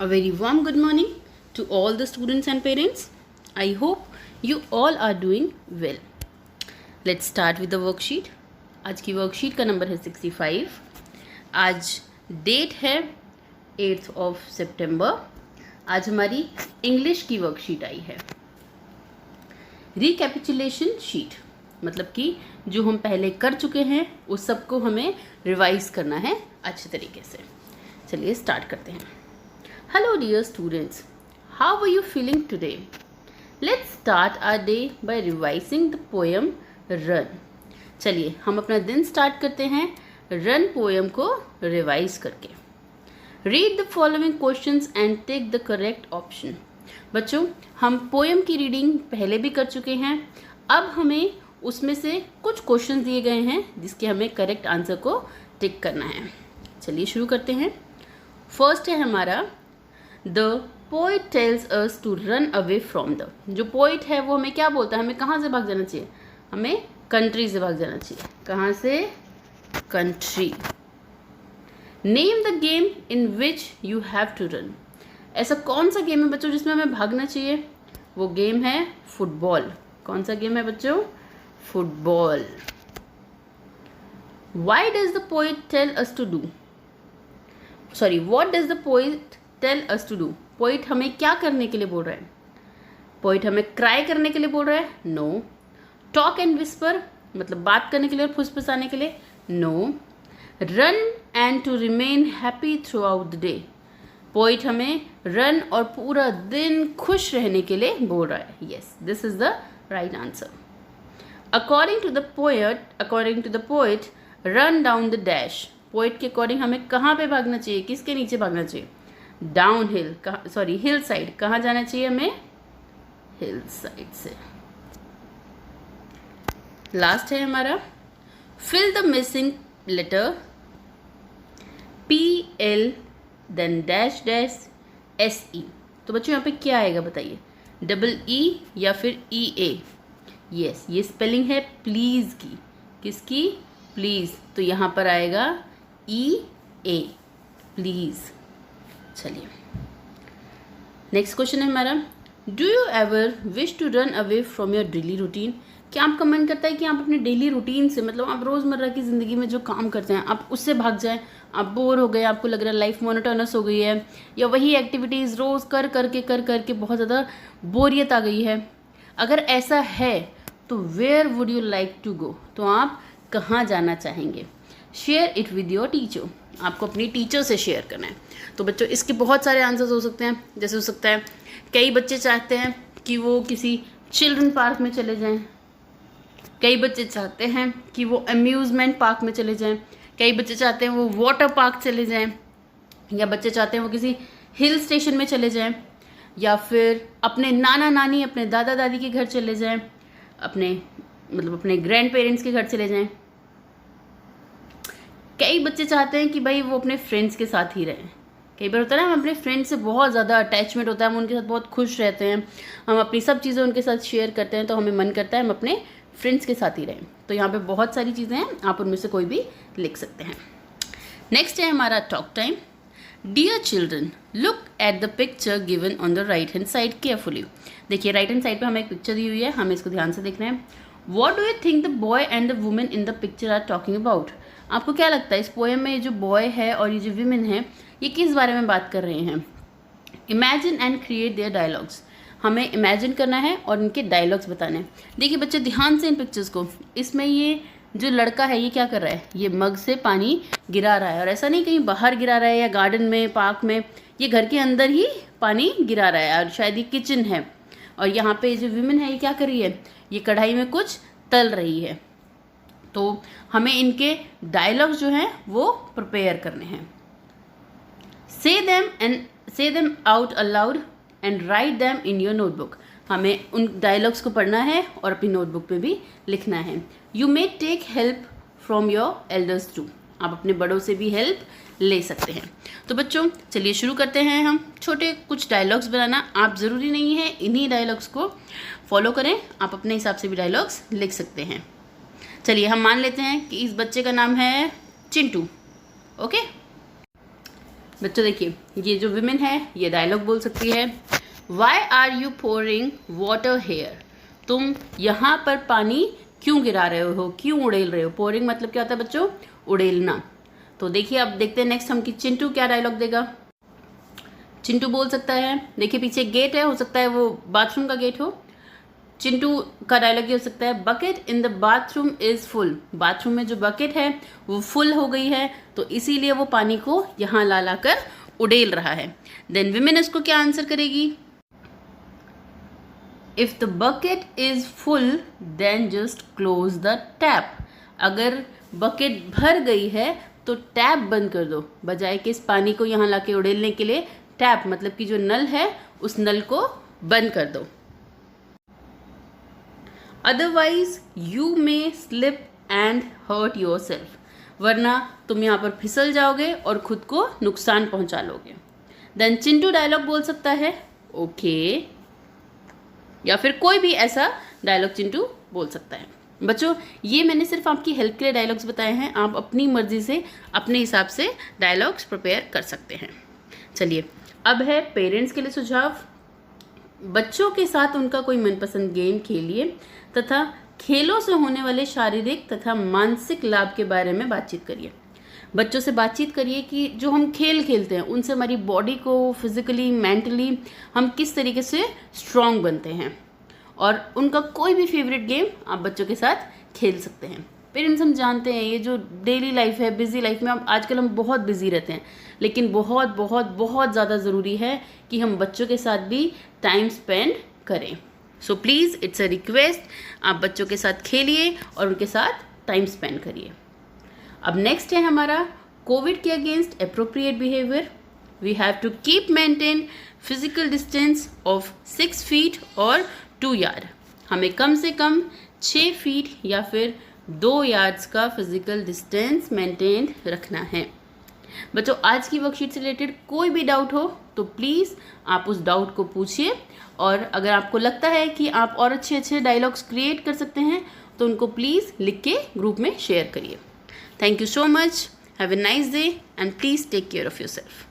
A very warm good morning to all the students and parents. I hope you all are doing well. Let's start with the worksheet. आज की worksheet का number है 65. आज date है 8th of September. आज हमारी English की worksheet आई है. रिकैपिचुलेशन शीट मतलब कि जो हम पहले कर चुके हैं उस सबको हमें रिवाइज करना है अच्छे तरीके से. चलिए स्टार्ट करते हैं. Hello dear students, how are you feeling today? Let's start our day by revising the poem Run. चलिए हम अपना दिन स्टार्ट करते हैं रन पोएम को रिवाइज करके. Read the following questions and take the correct option. बच्चों हम पोएम की रीडिंग पहले भी कर चुके हैं. अब हमें उसमें से कुछ क्वेश्चन दिए गए हैं जिसके हमें करेक्ट आंसर को टिक करना है. चलिए शुरू करते हैं. फर्स्ट है हमारा the poet tells us to run away from the. जो पोइट है वो हमें क्या बोलता है, हमें कहाँ से भाग जाना चाहिए? हमें कंट्री से भाग जाना चाहिए. कहाँ से? Country. Name the game in which you have to run. ऐसा कौन सा गेम है बच्चों जिसमें हमें भागना चाहिए? वो गेम है फुटबॉल. कौन सा गेम है बच्चों? Football. Why does the poet tell us to do? Sorry, what does the poet tell us to do. Poet हमें क्या करने के लिए बोल रहा है? पोइट हमें क्राई करने के लिए बोल रहा है? नो. टॉक एंड विस्पर मतलब बात करने के लिए और फुसफुसाने के लिए? No. Run and to remain happy throughout the day. Poet हमें रन और पूरा दिन खुश रहने के लिए बोल रहा है. Yes, this is the right answer. According to the poet run down the dash. Poet के अकॉर्डिंग हमें कहाँ पे भागना चाहिए? किसके नीचे भागना चाहिए? Down hill. Sorry, hill side. कहाँ जाना चाहिए हमें? हिल साइड से. लास्ट है हमारा fill the missing letter PL then dash dash SE. तो बच्चों यहाँ पे क्या आएगा बताइए? EE या फिर EA? यस, ये स्पेलिंग है प्लीज की. किसकी? प्लीज. तो यहाँ पर आएगा EA, प्लीज. चलिए नेक्स्ट क्वेश्चन है हमारा do you ever wish to run away from your daily routine. क्या आपका मन करता है कि आप अपने डेली रूटीन से, मतलब आप रोज़मर्रा की ज़िंदगी में जो काम करते हैं आप उससे भाग जाएं? आप बोर हो गए, आपको लग रहा है लाइफ मोनोटोनस हो गई है, या वही एक्टिविटीज़ रोज़ कर करके बहुत ज़्यादा बोरियत आ गई है. अगर ऐसा है तो where would you like to go. तो आप कहाँ जाना चाहेंगे? Share it with your teacher. आपको अपनी टीचर से शेयर करना है. तो बच्चों इसके बहुत सारे आंसर्स हो सकते हैं. जैसे हो सकता है कई बच्चे चाहते हैं कि वो किसी चिल्ड्रन पार्क में चले जाएं. कई बच्चे चाहते हैं कि वो अम्यूज़मेंट पार्क में चले जाएं. कई बच्चे चाहते हैं वो वाटर पार्क चले जाएं. या बच्चे चाहते हैं वो किसी हिल स्टेशन में चले जाएं. या फिर अपने नाना नानी, अपने दादा दादी के घर चले जाएं. अपने ग्रैंड पेरेंट्स के घर चले जाएं. कई बच्चे चाहते हैं कि भाई वो अपने फ्रेंड्स के साथ ही रहें. कई बार होता है ना, हम अपने फ्रेंड्स से बहुत ज़्यादा अटैचमेंट होता है, हम उनके साथ बहुत खुश रहते हैं, हम अपनी सब चीज़ें उनके साथ शेयर करते हैं, तो हमें मन करता है हम अपने फ्रेंड्स के साथ ही रहें. तो यहाँ पे बहुत सारी चीज़ें हैं, आप उनमें से कोई भी लिख सकते हैं. नेक्स्ट है हमारा talk time. Dear children, look at the picture given on the right hand side carefully. देखिए राइट हैंड साइड पे हमें एक पिक्चर दी हुई है, हमें इसको ध्यान से देखना है. What do you think the boy and the women in the picture are talking about. आपको क्या लगता है इस पोएम में ये जो बॉय है और ये जो विमेन है ये किस बारे में बात कर रहे हैं? Imagine and create their dialogues. हमें इमेजिन करना है और इनके डायलॉग्स बताने हैं. देखिए बच्चे ध्यान से इन पिक्चर्स को. इसमें ये जो लड़का है ये क्या कर रहा है? ये मग से पानी गिरा रहा है, और ऐसा नहीं कहीं बाहर गिरा रहा है या गार्डन में, पार्क में, ये घर के अंदर ही पानी गिरा रहा है, और शायद ये किचन है. और यहाँ पे जो विमेन है ये क्या कर रही है? ये कढ़ाई में कुछ तल रही है. तो हमें इनके डायलॉग्स जो हैं वो प्रिपेयर करने हैं. say them out aloud and write them in your notebook. हमें उन डायलॉग्स को पढ़ना है और अपनी नोटबुक पे भी लिखना है. You may take help from your elders too. आप अपने बड़ों से भी हेल्प ले सकते हैं. तो बच्चों चलिए शुरू करते हैं हम छोटे कुछ डायलॉग्स बनाना. आप ज़रूरी नहीं है इन्हीं डायलॉग्स को फॉलो करें, आप अपने हिसाब से भी डायलॉग्स लिख सकते हैं. चलिए हम मान लेते हैं कि इस बच्चे का नाम है चिंटू. ओके, बच्चों देखिए, ये जो विमेन है ये डायलॉग बोल सकती है, why are you pouring water here, तुम यहाँ पर पानी क्यों गिरा रहे हो, क्यों उड़ेल रहे हो। पोरिंग मतलब क्या होता है बच्चों, उड़ेलना। तो देखिए अब देखते हैं नेक्स्ट हम कि चिंटू क्या डायलॉग देगा। चिंटू बोल सकता है, देखिए पीछे गेट है, हो सकता है वो बाथरूम का गेट हो। चिंटू का डायलॉग ये हो सकता है, bucket in the bathroom is full, bathroom में जो बकेट है वो फुल हो गई है, तो इसीलिए वो पानी को यहाँ ला ला कर उड़ेल रहा है। देन विमेन इसको क्या आंसर करेगी, if the bucket is full then just close the tap, अगर बकेट भर गई है तो टैप बंद कर दो, बजाय कि इस पानी को यहाँ ला के उड़ेलने के लिए टैप मतलब कि जो नल है उस नल को बंद कर दो। Otherwise you may slip and hurt yourself, वरना तुम यहाँ पर फिसल जाओगे और खुद को नुकसान पहुंचा लोगे। देन चिंटू डायलॉग बोल सकता है ओके, या फिर कोई भी ऐसा डायलॉग चिंटू बोल सकता है। बच्चों ये मैंने सिर्फ आपकी हेल्प के लिए डायलॉग्स बताए हैं, आप अपनी मर्जी से अपने हिसाब से डायलॉग्स प्रिपेयर कर सकते हैं। चलिए अब है पेरेंट्स के लिए सुझाव। बच्चों के साथ उनका कोई मनपसंद गेम खेलिए तथा खेलों से होने वाले शारीरिक तथा मानसिक लाभ के बारे में बातचीत करिए। बच्चों से बातचीत करिए कि जो हम खेल खेलते हैं उनसे हमारी बॉडी को फिजिकली मेंटली हम किस तरीके से स्ट्रांग बनते हैं, और उनका कोई भी फेवरेट गेम आप बच्चों के साथ खेल सकते हैं। पेरेंट्स हम जानते हैं ये जो डेली लाइफ है, बिजी लाइफ में आजकल हम बहुत बिजी रहते हैं, लेकिन बहुत बहुत बहुत ज़्यादा ज़रूरी है कि हम बच्चों के साथ भी टाइम स्पेंड करें। So please it's a request, आप बच्चों के साथ खेलिए और उनके साथ टाइम स्पेंड करिए। अब नेक्स्ट है हमारा कोविड के against appropriate behaviour. We have to keep maintain physical distance of 6 feet और 2 यार्ड, हमें कम से कम 6 फीट या फिर 2 यार्ड्स का फिजिकल डिस्टेंस मेंटेन रखना है। बच्चों आज की वर्कशीट से रिलेटेड कोई भी डाउट हो तो प्लीज़ आप उस डाउट को पूछिए, और अगर आपको लगता है कि आप और अच्छे अच्छे डायलॉग्स क्रिएट कर सकते हैं तो उनको प्लीज़ लिख के ग्रुप में शेयर करिए। Thank you so much, have a nice day and please take care of yourself.